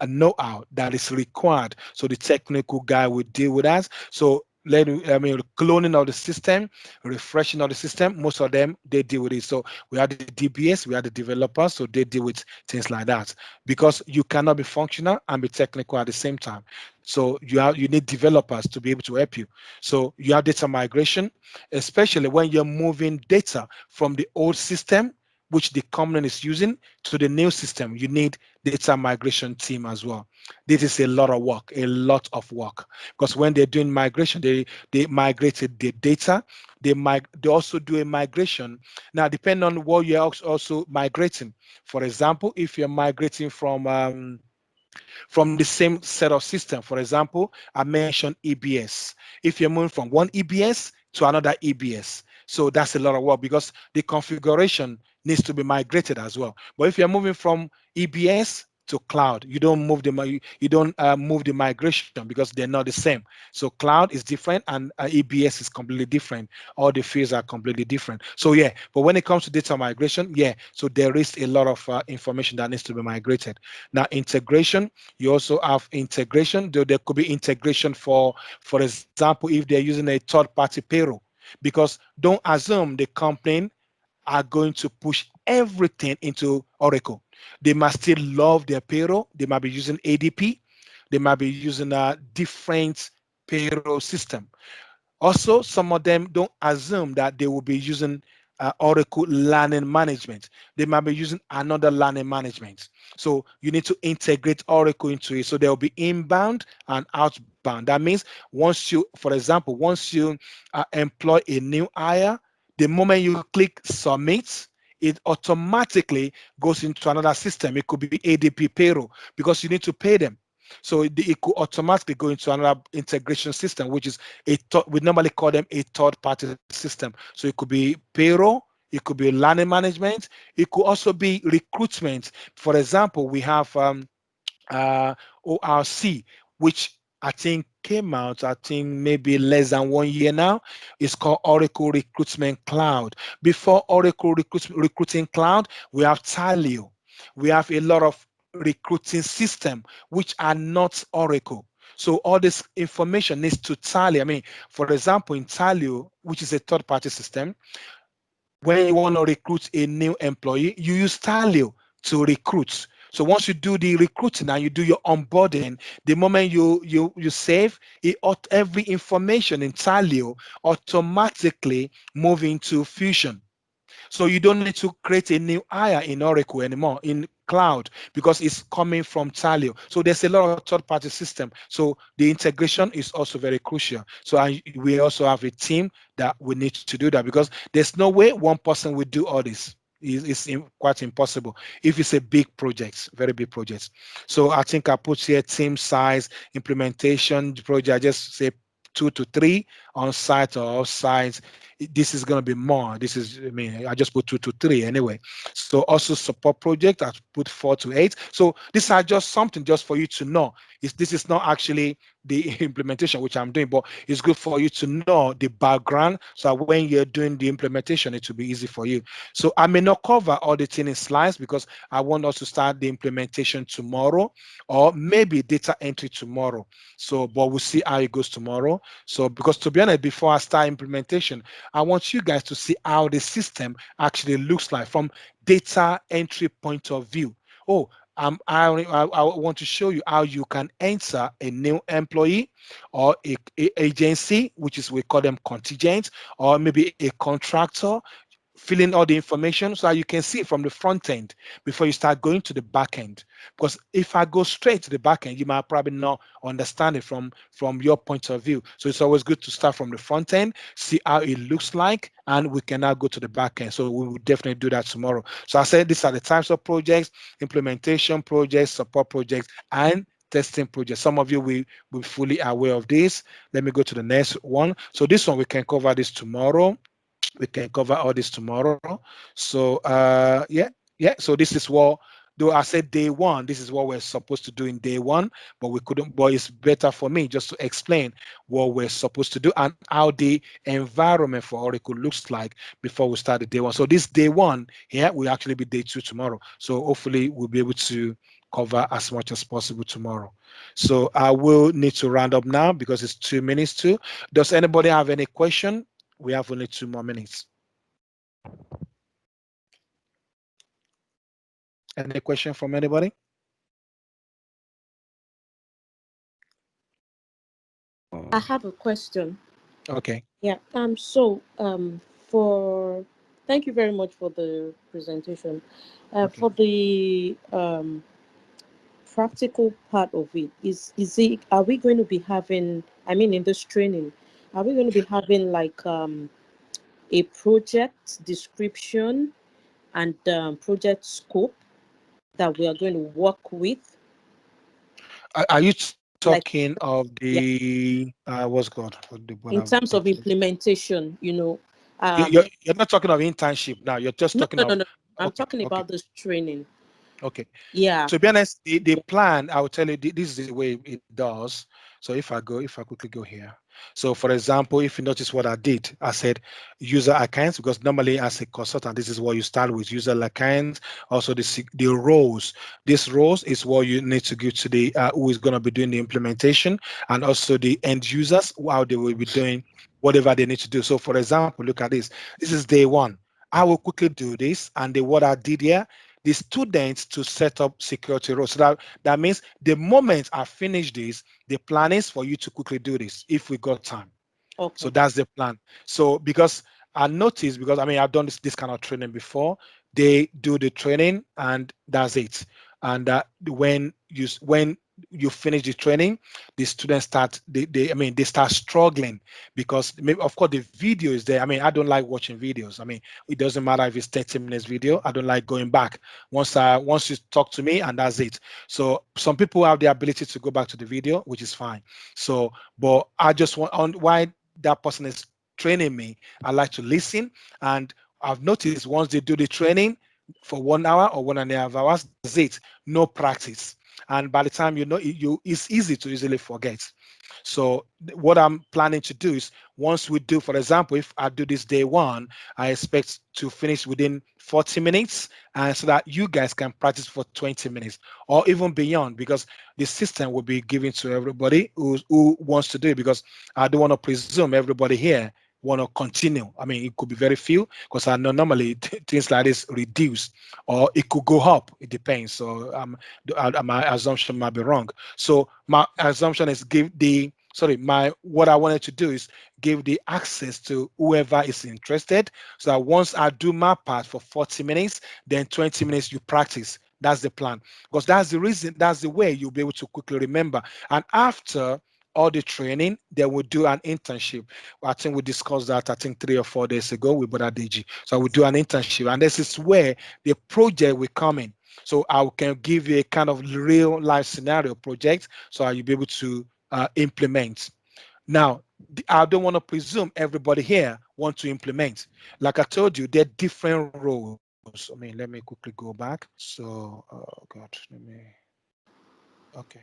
know-how that is required. So the technical guy will deal with that. So cloning of the system, refreshing of the system, most of them, they deal with it. So we have the DBS, we have the developers, so they deal with things like that, because you cannot be functional and be technical at the same time. So you need developers to be able to help you. So you have data migration, especially when you're moving data from the old system, which the company is using, to the new system. You need data migration team as well. This is a lot of work, because when they're doing migration, they migrated the data. They also do a migration. Now, depending on what you're also migrating. For example, if you're migrating from the same set of system. For example, I mentioned EBS. If you're moving from one EBS to another EBS, so that's a lot of work, because the configuration needs to be migrated as well. But if you're moving from EBS to cloud. You don't move you don't move the migration because they're not the same. So cloud is different and EBS is completely different. All the fields are completely different. So yeah, but when it comes to data migration, yeah, so there is a lot of information that needs to be migrated. Now integration, you also have integration. There could be integration for example, if they're using a third party payroll, because don't assume the company are going to push everything into Oracle. They must still love their payroll. They might be using ADP. They might be using a different payroll system. Also, some of them don't assume that they will be using Oracle Learning Management. They might be using another learning management. So you need to integrate Oracle into it. So there will be inbound and outbound. That means once you, for example, once you employ a new hire, the moment you click submit, it automatically goes into another system. It could be ADP payroll because you need to pay them. So it could automatically go into another integration system, which is we normally call them a third party system. So it could be payroll, it could be learning management, it could also be recruitment. For example, we have uh, ORC, which I think came out, I think maybe less than 1 year now. It's called Oracle Recruitment Cloud. Before Oracle Recruiting Cloud, we have Talio. We have a lot of recruiting system which are not Oracle. So all this information needs to tally. I mean, for example, in Talio, which is a third-party system, when you want to recruit a new employee, you use Talio to recruit. So once you do the recruiting and you do your onboarding, the moment you save it, every information in Talio automatically move into Fusion. So you don't need to create a new hire in Oracle anymore in cloud because it's coming from Talio. So there's a lot of third-party system. So the integration is also very crucial. So we also have a team that we need to do that because there's no way one person will do all this. It's quite impossible if it's a big project, very big project. So I think I put here team size, implementation project. I just say 2 to 3 on site or off site. This is going to be more. This is, I mean, I just put 2 to 3 anyway. So also support project, I put 4 to 8. So these are just something just for you to know. This is not actually the implementation which I'm doing, but it's good for you to know the background. So when you're doing the implementation, it will be easy for you. So I may not cover all the things in slides because I want us to start the implementation tomorrow or maybe data entry tomorrow. So, but we'll see how it goes tomorrow. So, because to be honest, before I start implementation, I want you guys to see how the system actually looks like from data entry point of view. Oh, I want to show you how you can enter a new employee or a agency, which is we call them contingent, or maybe a contractor, fill in all the information so that you can see from the front end before you start going to the back end. Because if I go straight to the back end, you might probably not understand it from your point of view. So it's always good to start from the front end, see how it looks like, and we can now go to the back end. So we will definitely do that tomorrow. So I said these are the types of projects: implementation projects, support projects, and testing projects. Some of you will be fully aware of this. Let me go to the next one. So this one, we can cover this tomorrow. We can cover all this tomorrow. So yeah, so this is what, though I said day one, this is what we're supposed to do in day one, but we couldn't. But it's better for me just to explain what we're supposed to do and how the environment for Oracle looks like before we start the day one. So this day one here will actually be day two tomorrow. So hopefully we'll be able to cover as much as possible tomorrow. So I will need to round up now because it's 2 minutes to. Does anybody have any question? We have only 2 more minutes. Any question from anybody? I have a question. Okay. Yeah. For thank you very much for the presentation. Okay. For the practical part of it, is it? Are we going to be having? I mean, in this training, are we going to be having like a project description and project scope that we are going to work with? Are you Like, talking of yeah, the what's called what in I've terms of implementation, you're not talking of internship now. You're just no, talking no, no, of no. I'm okay, talking okay. about this training. Okay. Yeah. To be honest, the plan, I will tell you, this is the way it does. So if I quickly go here. So for example, if you notice what I did, I said user accounts, because normally as a consultant, this is what you start with, user accounts, also the roles. This roles is what you need to give to the who is going to be doing the implementation, and also the end users, how they will be doing whatever they need to do. So for example, look at this. This is day one. I will quickly do this, and what I did here, the students to set up security roles. So that means the moment I finish this, the plan is for you to quickly do this if we got time. So Okay. that's the plan. So because I noticed, because I mean I've done this kind of training before, they do the training and that's it. And when you finish the training, the students start they I mean they start struggling because maybe of course the video is there. I mean I don't like watching videos. I mean it doesn't matter if it's 30 minutes video. I don't like going back. Once you talk to me and that's it. So some people have the ability to go back to the video, which is fine. So but I just want on why that person is training me. I like to listen, and I've noticed once they do the training for 1 hour or 1.5 hours, that's it. No practice, and by the time you know it's easy to easily forget. So what I'm planning to do is once we do, for example, if I do this day one, I expect to finish within 40 minutes, and so that you guys can practice for 20 minutes or even beyond, because the system will be given to everybody who wants to do it. Because I don't want to presume everybody here want to continue. I mean, it could be very few because I know normally things like this reduce or it could go up. It depends. So my assumption might be wrong. So my assumption is my what I wanted to do is give the access to whoever is interested, so that once I do my part for 40 minutes, then 20 minutes you practice. That's the plan, because that's the reason, that's the way you'll be able to quickly remember. And after all the training, they will do an internship. I think we discussed that, I think 3 or 4 days ago with Brother DG. So we do an internship, and this is where the project will come in. So I can give you a kind of real life scenario project, so you'll be able to implement. Now, I don't want to presume everybody here want to implement. Like I told you, there are different roles. I mean, let me quickly go back. So, oh God, let me. Okay,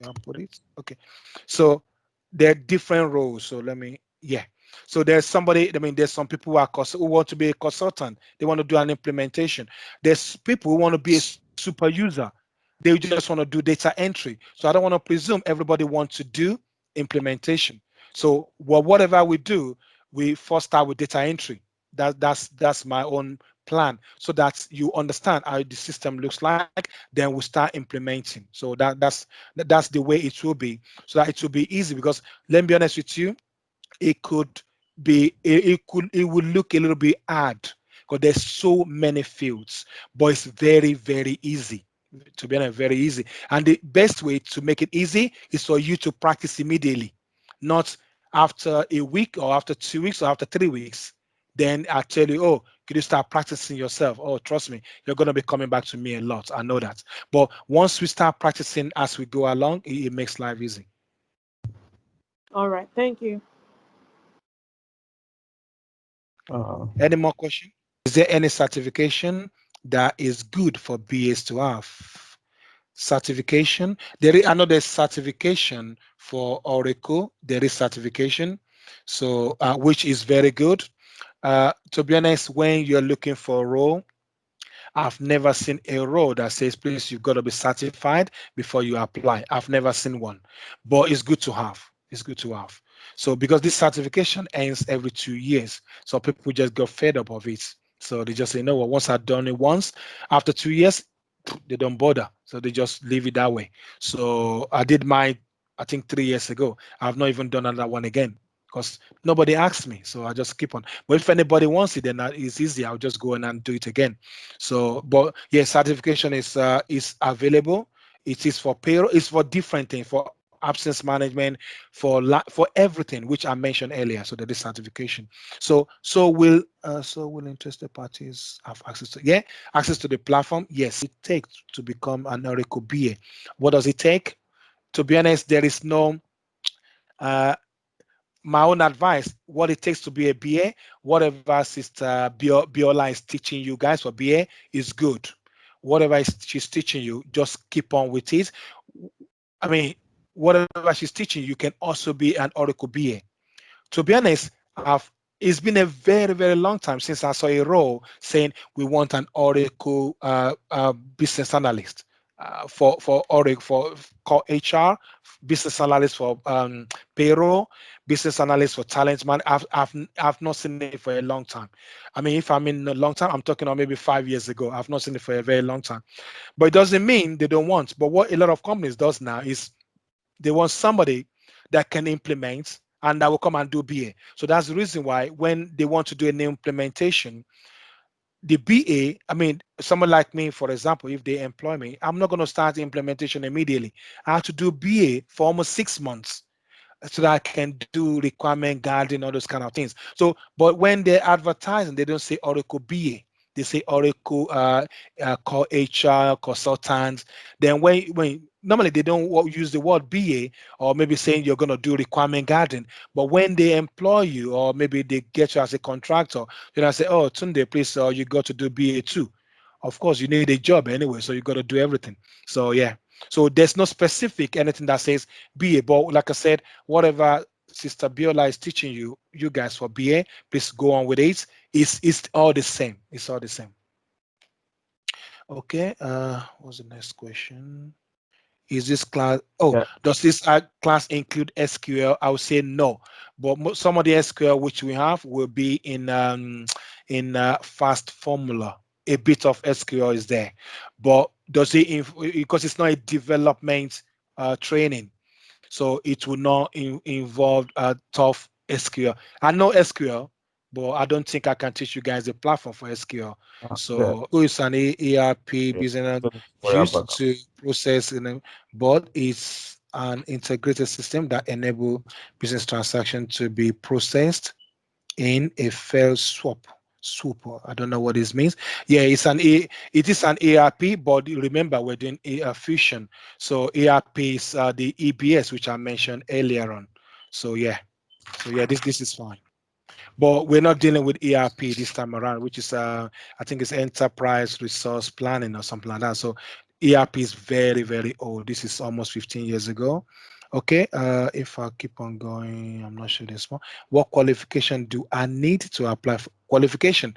I'll put it. Okay, so there are different roles. So let me. Yeah. So there's somebody. I mean, there's some people who want to be a consultant. They want to do an implementation. There's people who want to be a super user. They just want to do data entry. So I don't want to presume everybody wants to do implementation. So whatever we do, we first start with data entry. That's my own plan, so that you understand how the system looks like. Then we start implementing. So that's the way it will be, so that it will be easy. Because let me be honest with you, it could it would look a little bit hard because there's so many fields, but it's very, very easy. To be honest, very easy. And the best way to make it easy is for you to practice immediately, not after a week or after 2 weeks or after 3 weeks. Then I tell you, oh, could you start practicing yourself? Oh, trust me, you're going to be coming back to me a lot. I know that. But once we start practicing as we go along, it makes life easy. All right. Thank you. Uh, Any more questions? Is there any certification that is good for BAs to have? Certification. I know there's certification for Oracle. There is certification, so which is very good. To be honest, when you're looking for a role, I've never seen a role that says, please, you've got to be certified before you apply. I've never seen one, but it's good to have. It's good to have. So because this certification ends every 2 years, so people just got fed up of it. So they just say, no, well, once I've done it once, after 2 years, they don't bother. So they just leave it that way. So I did my, I think 3 years ago. I've not even done another one again because nobody asked me. So I just keep on. But if anybody wants it, then it's easy. I'll just go in and do it again. So, but yeah, certification is available. It is for payroll. It's for different things, for absence management, for everything which I mentioned earlier. So there is certification. So will interested parties have access to access to the platform? Yes, it takes to become an Oracle BA. What does it take? To be honest, there is no uh, my own advice, what it takes to be a BA, whatever Sister Biola is teaching you guys for BA is good. whatever she's teaching you, just keep on with it. I mean, whatever she's teaching, you can also be an Oracle BA. To be honest, it's been a very, very long time since I saw a role saying we want an Oracle business analyst for Oracle for called HR, business analyst for payroll, business analyst for talent man. I've not seen it for a long time. I mean, if I mean a long time, I'm talking about maybe 5 years ago. I've not seen it for a very long time. But it doesn't mean they don't want. But what a lot of companies does now is they want somebody that can implement and that will come and do BA. So that's the reason why when they want to do an implementation, the BA, I mean, someone like me, for example, if they employ me, I'm not going to start the implementation immediately. I have to do BA for almost 6 months so that I can do requirement guarding, all those kind of things. So, but when they're advertising, they don't say Oracle BA. They say Oracle call HR consultants. Then when normally they don't use the word BA or maybe saying you're going to do requirement guarding. But when they employ you or maybe they get you as a contractor, then I say, oh, Tunde, please, you got to do BA too. Of course, you need a job anyway, so you got to do everything. So yeah. So there's no specific anything that says BA, but like I said, whatever Sister Biola is teaching you, you guys for BA, please go on with it. It's all the same. It's all the same. Okay. What's the next question? Is this class? Oh, Yeah. does this class include SQL? I would say no, but some of the SQL which we have will be in fast formula. A bit of SQL is there, but does it because it's not a development training, so it will not involve tough SQL. I know SQL, but I don't think I can teach you guys a platform for SQL. The So it's an ERP yeah, business don't worry about used to process, but it's an integrated system that enable business transaction to be processed in a fail swap. Super. I don't know what this means. Yeah, it is an ERP, but remember we're doing fusion. So ERP is the EBS, which I mentioned earlier on. So yeah, this is fine. But we're not dealing with ERP this time around, which is I think it's enterprise resource planning or something like that. So ERP is very, very old. This is almost 15 years ago. Okay, if I keep on going, I'm not sure this one. What qualification do I need to apply for? Qualification?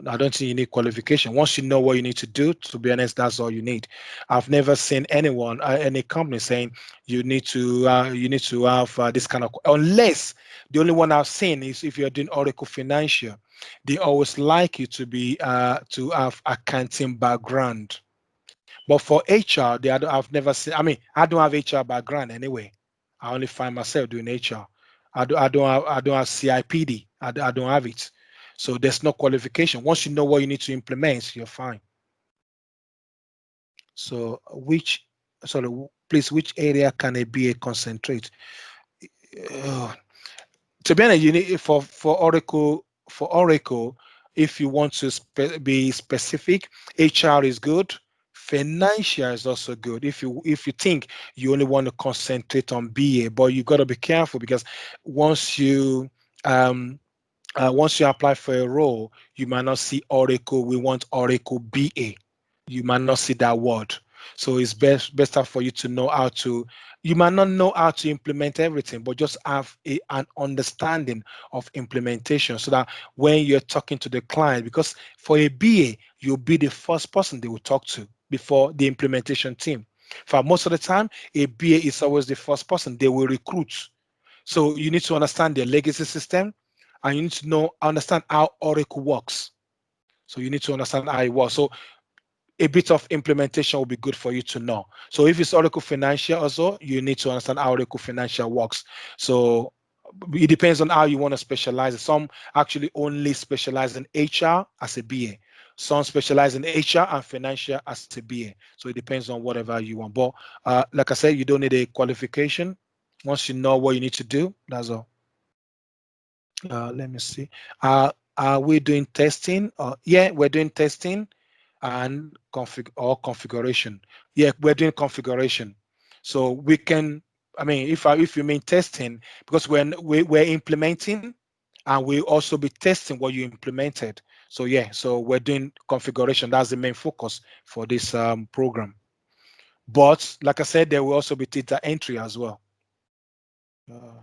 I don't think you need qualification. Once you know what you need to be honest, that's all you need. I've never seen anyone, any company saying you need to have this kind of, unless the only one I've seen is if you're doing Oracle Financial, they always like you to have accounting background. But for HR, I've never seen. I mean, I don't have HR background anyway. I only find myself doing HR. I don't have CIPD. I don't have it. So there's no qualification. Once you know what you need to implement, you're fine. So please, which area can a BA concentrate? Uh, to be honest, you need for Oracle, if you want to be specific, HR is good. Financial is also good. If you think you only want to concentrate on BA, but you got to be careful because once you um, once you apply for a role, you might not see Oracle. We want Oracle BA. You might not see that word. So it's better for you to know how to. You might not know how to implement everything, but just have an understanding of implementation so that when you're talking to the client, because for a BA, you'll be the first person they will talk to before the implementation team. For most of the time, a BA is always the first person they will recruit. So you need to understand their legacy system and you need to understand how Oracle works. So you need to understand how it works. So a bit of implementation will be good for you to know. So if it's Oracle Financial also, you need to understand how Oracle Financial works. So it depends on how you want to specialize. Some actually only specialize in HR as a BA. Some specialize in HR and financial as a BA. So it depends on whatever you want. But like I said, you don't need a qualification. Once you know what you need to do, that's all. Let me see. Are we doing testing? Yeah, we're doing testing and configuration. Yeah, we're doing configuration. So we can, I mean, if you mean testing, because we're implementing and we also be testing what you implemented. So yeah, so we're doing configuration. That's the main focus for this program. But like I said, there will also be data entry as well. Uh,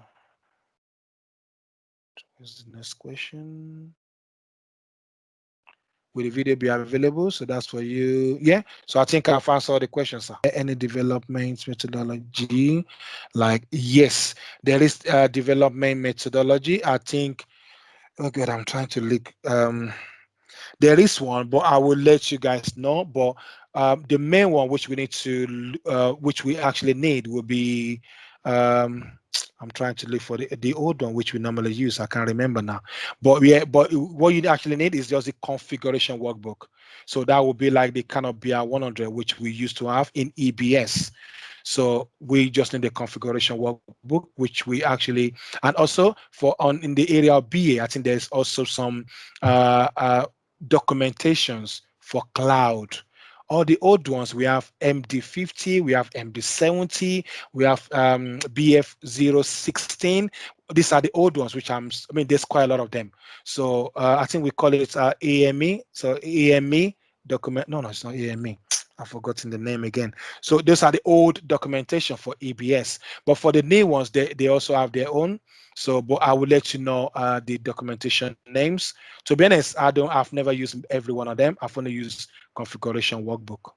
what's the next question? Will the video be available? So that's for you. Yeah. So I think I've answered all the questions, sir. Any development methodology? Like, yes, there is a development methodology. I think, oh God, I'm trying to look. There is one, but I will let you guys know. But the main one which we need to, which we actually need will be, I'm trying to look for the old one which we normally use. I can't remember now. But yeah, but what you actually need is just a configuration workbook. So that would be like the kind of BR 100 which we used to have in EBS. So we just need the configuration workbook, which we actually, and also for on in the area of BA, I think there's also some uh, uh, documentations for cloud. All the old ones, we have MD50, we have MD70, we have BF016. These are the old ones, which I mean, there's quite a lot of them. So I think we call it AME. So AME document, no, it's not AME. I've forgotten the name again. So those are the old documentation for EBS. But for the new ones, they also have their own. So, but I will let you know the documentation names. To be honest, I've never used every one of them. I've only used configuration workbook.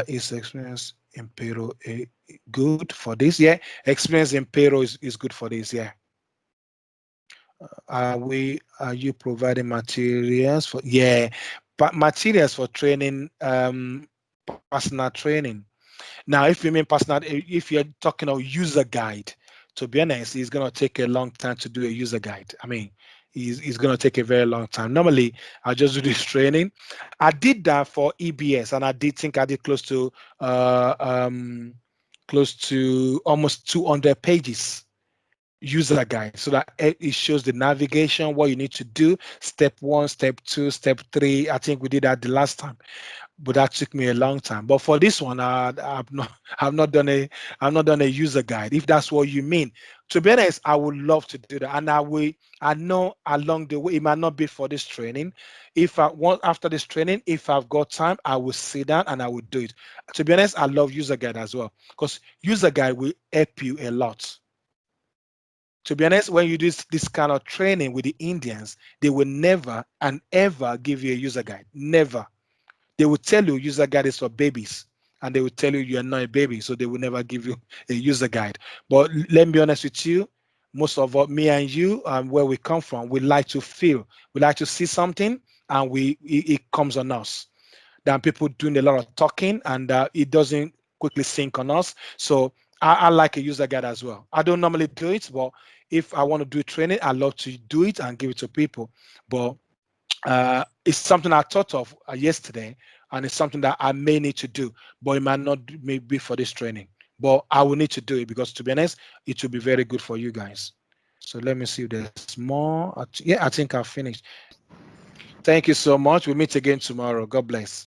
Is experience in payroll good for this? Yeah, experience in payroll is good for this. Yeah. Are you providing materials for? Yeah, but materials for training, personal training. Now, if you mean personal, if you're talking about user guide, to be honest, it's gonna take a long time to do a user guide. I mean, it's gonna take a very long time. Normally, I just do this training. I did that for EBS, and I did think I did close to almost 200 pages user guide so that it shows the navigation, what you need to do, step one, step two, step three. I think we did that the last time, but that took me a long time. But for this one, I've not I've not done a I've not done a user guide. If that's what you mean, to be honest, I would love to do that, and I know along the way it might not be for this training. If I want after this training, if I've got time, I will sit down and I will do it. To be honest, I love user guide as well because user guide will help you a lot. To be honest, when you do this kind of training with the Indians, they will never and ever give you a user guide. Never. They will tell you user guide is for babies, and they will tell you are not a baby, so they will never give you a user guide. But let me be honest with you, most of me and you, where we come from, we like to feel, we like to see something, and it comes on us. Than people doing a lot of talking, and it doesn't quickly sync on us. So I like a user guide as well. I don't normally do it, but if I want to do training, I love to do it and give it to people. But it's something I thought of yesterday, and it's something that I may need to do, but it might not be for this training. But I will need to do it because, to be honest, it will be very good for you guys. So let me see if there's more. Yeah, I think I've finished. Thank you so much. We'll meet again tomorrow. God bless.